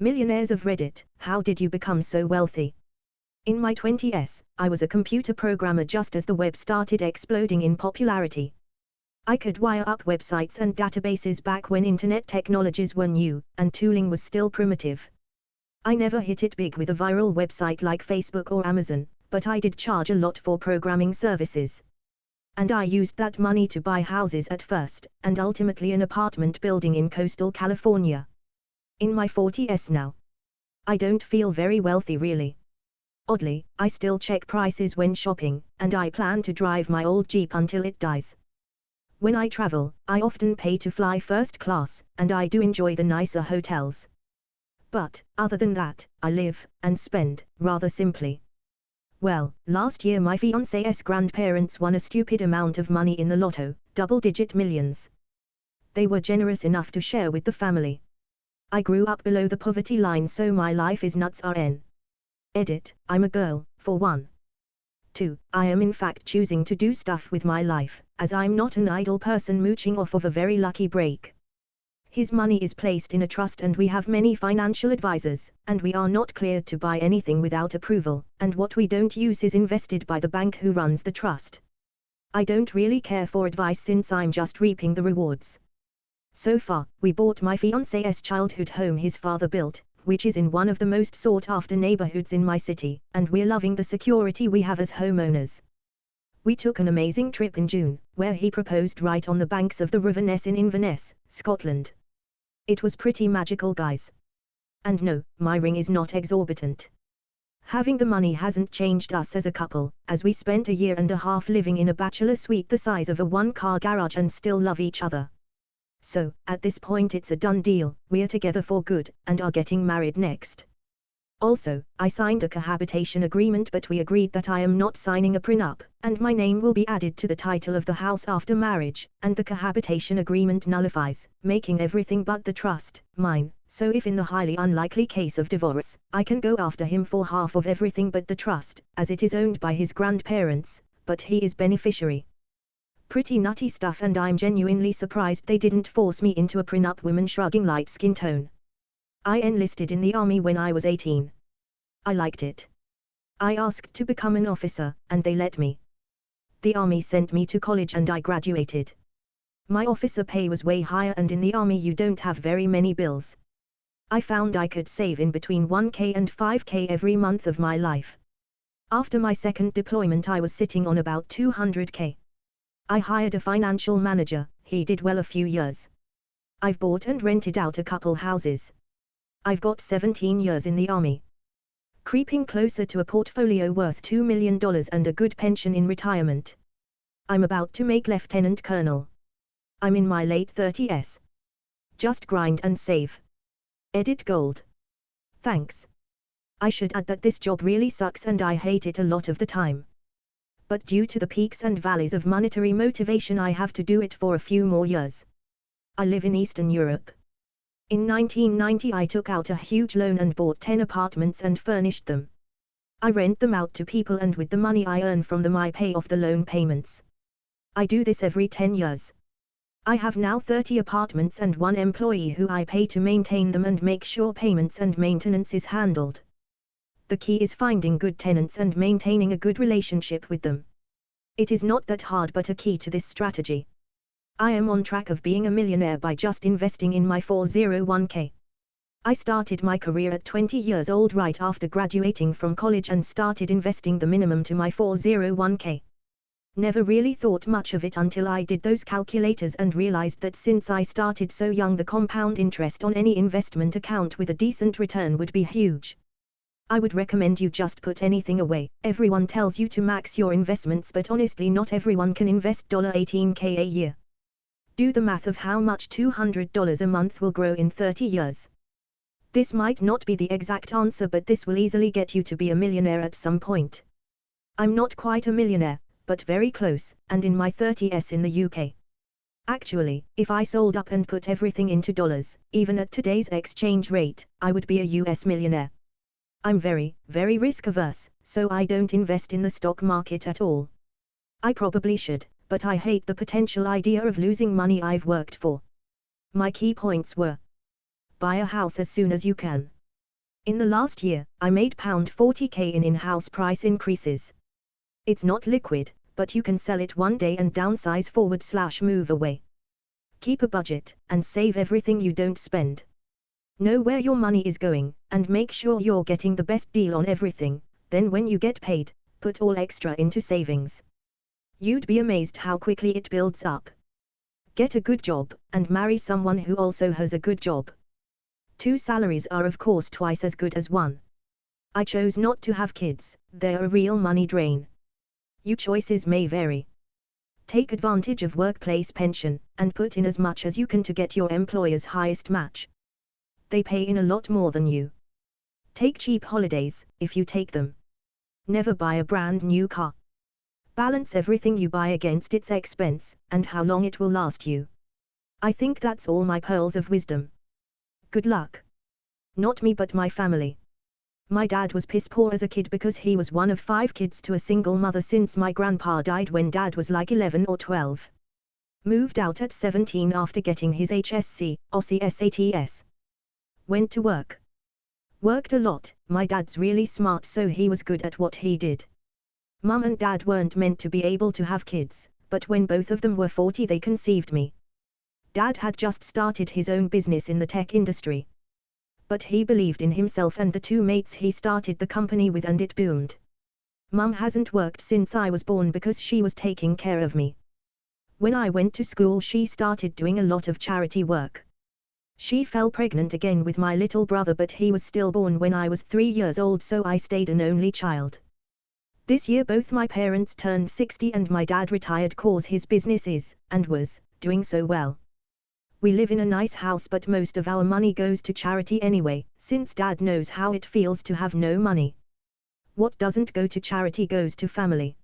Millionaires of Reddit, how did you become so wealthy? In my 20s, I was a computer programmer just as the web started exploding in popularity. I could wire up websites and databases back when internet technologies were new, and tooling was still primitive. I never hit it big with a viral website like Facebook or Amazon, but I did charge a lot for programming services. And I used that money to buy houses at first, and ultimately an apartment building in coastal California. In my 40s now. I don't feel very wealthy really. Oddly, I still check prices when shopping, and I plan to drive my old Jeep until it dies. When I travel, I often pay to fly first class, and I do enjoy the nicer hotels. But, other than that, I live, and spend, rather simply. Well, last year my fiancé's grandparents won a stupid amount of money in the lotto, double-digit millions. They were generous enough to share with the family. I grew up below the poverty line, so my life is nuts RN. Edit, I'm a girl, for one. 2. I am in fact choosing to do stuff with my life, as I'm not an idle person mooching off of a very lucky break. His money is placed in a trust and we have many financial advisors, and we are not cleared to buy anything without approval, and what we don't use is invested by the bank who runs the trust. I don't really care for advice since I'm just reaping the rewards. So far, we bought my fiancé's childhood home his father built, which is in one of the most sought-after neighborhoods in my city, and we're loving the security we have as homeowners. We took an amazing trip in June, where he proposed right on the banks of the River Ness in Inverness, Scotland. It was pretty magical, guys. And no, my ring is not exorbitant. Having the money hasn't changed us as a couple, as we spent a year and a half living in a bachelor suite the size of a one-car garage and still love each other. So, at this point it's a done deal, we're together for good, and are getting married next. Also, I signed a cohabitation agreement, but we agreed that I am not signing a prenup, and my name will be added to the title of the house after marriage, and the cohabitation agreement nullifies, making everything but the trust mine, so if in the highly unlikely case of divorce, I can go after him for half of everything but the trust, as it is owned by his grandparents, but he is beneficiary. Pretty nutty stuff, and I'm genuinely surprised they didn't force me into a prenup. Women shrugging, light skin tone. I enlisted in the army when I was 18. I liked it. I asked to become an officer, and they let me. The army sent me to college and I graduated. My officer pay was way higher, and in the army you don't have very many bills. I found I could save in between 1K and 5K every month of my life. After my second deployment I was sitting on about 200K. I hired a financial manager, he did well a few years. I've bought and rented out a couple houses. I've got 17 years in the army. Creeping closer to a portfolio worth $2 million and a good pension in retirement. I'm about to make lieutenant colonel. I'm in my late 30s. Just grind and save. Edit gold. Thanks. I should add that this job really sucks and I hate it a lot of the time. But due to the peaks and valleys of monetary motivation I have to do it for a few more years. I live in Eastern Europe. In 1990 I took out a huge loan and bought 10 apartments and furnished them. I rent them out to people, and with the money I earn from them I pay off the loan payments. I do this every 10 years. I have now 30 apartments and one employee who I pay to maintain them and make sure payments and maintenance is handled. The key is finding good tenants and maintaining a good relationship with them. It is not that hard, but a key to this strategy. I am on track of being a millionaire by just investing in my 401k. I started my career at 20 years old right after graduating from college and started investing the minimum to my 401k. Never really thought much of it until I did those calculators and realized that since I started so young the compound interest on any investment account with a decent return would be huge. I would recommend you just put anything away. Everyone tells you to max your investments, but honestly not everyone can invest $18K a year. Do the math of how much $200 a month will grow in 30 years. This might not be the exact answer, but this will easily get you to be a millionaire at some point. I'm not quite a millionaire, but very close, and in my 30s in the UK. Actually, if I sold up and put everything into dollars, even at today's exchange rate, I would be a US millionaire. I'm very, very risk averse, so I don't invest in the stock market at all. I probably should, but I hate the potential idea of losing money I've worked for. My key points were: buy a house as soon as you can. In the last year, I made £40k in in-house price increases. It's not liquid, but you can sell it one day and downsize / move away. Keep a budget, and save everything you don't spend. Know where your money is going, and make sure you're getting the best deal on everything, then when you get paid, put all extra into savings. You'd be amazed how quickly it builds up. Get a good job, and marry someone who also has a good job. 2 salaries are of course twice as good as 1. I chose not to have kids, they're a real money drain. Your choices may vary. Take advantage of workplace pension, and put in as much as you can to get your employer's highest match. They pay in a lot more than you. Take cheap holidays, if you take them. Never buy a brand new car. Balance everything you buy against its expense, and how long it will last you. I think that's all my pearls of wisdom. Good luck. Not me but my family. My dad was piss poor as a kid because he was one of 5 kids to a single mother since my grandpa died when dad was like 11 or 12. Moved out at 17 after getting his HSC, Aussie SATs. Went to work. Worked a lot. My dad's really smart so he was good at what he did. Mum and dad weren't meant to be able to have kids, but when both of them were 40 they conceived me. Dad had just started his own business in the tech industry. But he believed in himself and the 2 mates he started the company with and it boomed. Mum hasn't worked since I was born because she was taking care of me. When I went to school she started doing a lot of charity work. She fell pregnant again with my little brother but he was stillborn when I was 3 years old so I stayed an only child. This year both my parents turned 60 and my dad retired cause his business is, and was, doing so well. We live in a nice house but most of our money goes to charity anyway, since dad knows how it feels to have no money. What doesn't go to charity goes to family.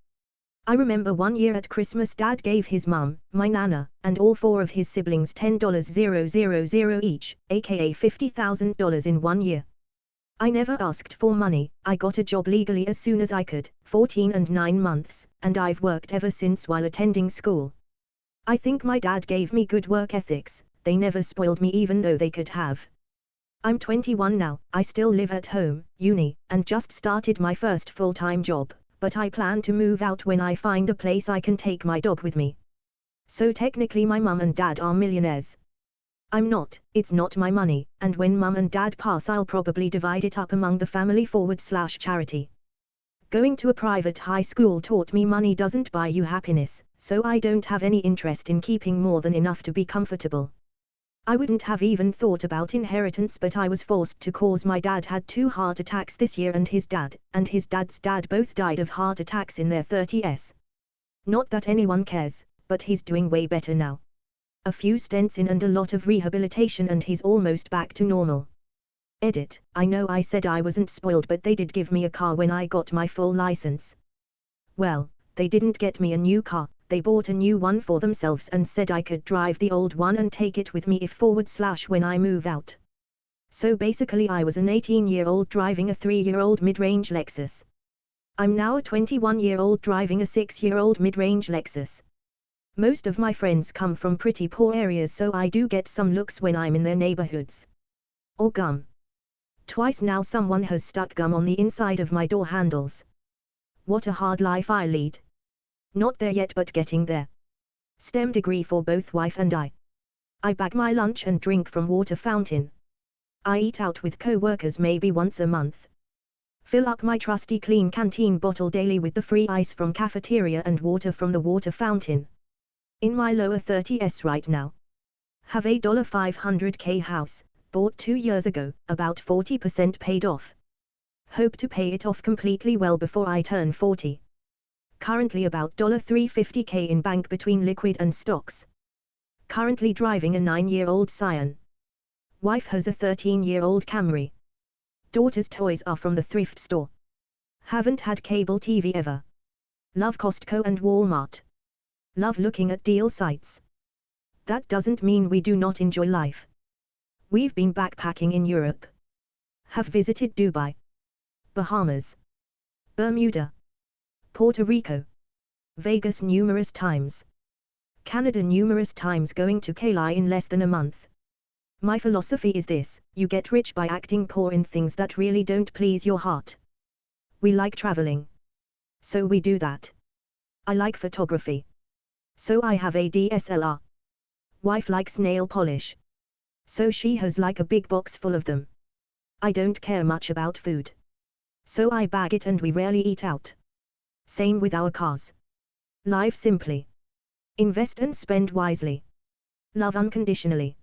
I remember one year at Christmas dad gave his mum, my nana, and all 4 of his siblings $10,000 each, aka $50,000 in 1 year. I never asked for money, I got a job legally as soon as I could, 14 and 9 months, and I've worked ever since while attending school. I think my dad gave me good work ethics, they never spoiled me even though they could have. I'm 21 now, I still live at home, uni, and just started my first full-time job, but I plan to move out when I find a place I can take my dog with me. So technically my mum and dad are millionaires. I'm not, it's not my money, and when mum and dad pass I'll probably divide it up among the family / charity. Going to a private high school taught me money doesn't buy you happiness, so I don't have any interest in keeping more than enough to be comfortable. I wouldn't have even thought about inheritance but I was forced to cause my dad had 2 heart attacks this year and his dad's dad both died of heart attacks in their 30s. Not that anyone cares, but he's doing way better now. A few stents in and a lot of rehabilitation and he's almost back to normal. Edit, I know I said I wasn't spoiled but they did give me a car when I got my full license. Well, they didn't get me a new car, they bought a new one for themselves and said I could drive the old one and take it with me if / when I move out. So basically I was an 18-year-old driving a 3-year-old mid-range Lexus. I'm now a 21-year-old driving a 6-year-old mid-range Lexus. Most of my friends come from pretty poor areas so I do get some looks when I'm in their neighborhoods. Or gum. Twice now someone has stuck gum on the inside of my door handles. What a hard life I lead. Not there yet but getting there. STEM degree for both wife and I. I bag my lunch and drink from water fountain. I eat out with co-workers maybe once a month. Fill up my trusty clean canteen bottle daily with the free ice from cafeteria and water from the water fountain. In my lower 30s right now. Have a $500k house, bought 2 years ago, about 40% paid off. Hope to pay it off completely well before I turn 40. Currently about $350k in bank between liquid and stocks. Currently driving a 9-year-old Scion. Wife has a 13-year-old Camry. Daughter's toys are from the thrift store. Haven't had cable TV ever. Love Costco and Walmart. Love looking at deal sites. That doesn't mean we do not enjoy life. We've been backpacking in Europe. Have visited Dubai, Bahamas, Bermuda, Puerto Rico, Vegas numerous times, Canada numerous times, going to Cali in less than a month. My philosophy is this: you get rich by acting poor in things that really don't please your heart. We like traveling. So we do that. I like photography. So I have a DSLR. Wife likes nail polish. So she has like a big box full of them. I don't care much about food. So I bag it and we rarely eat out. Same with our cars. Live simply. Invest and spend wisely. Love unconditionally.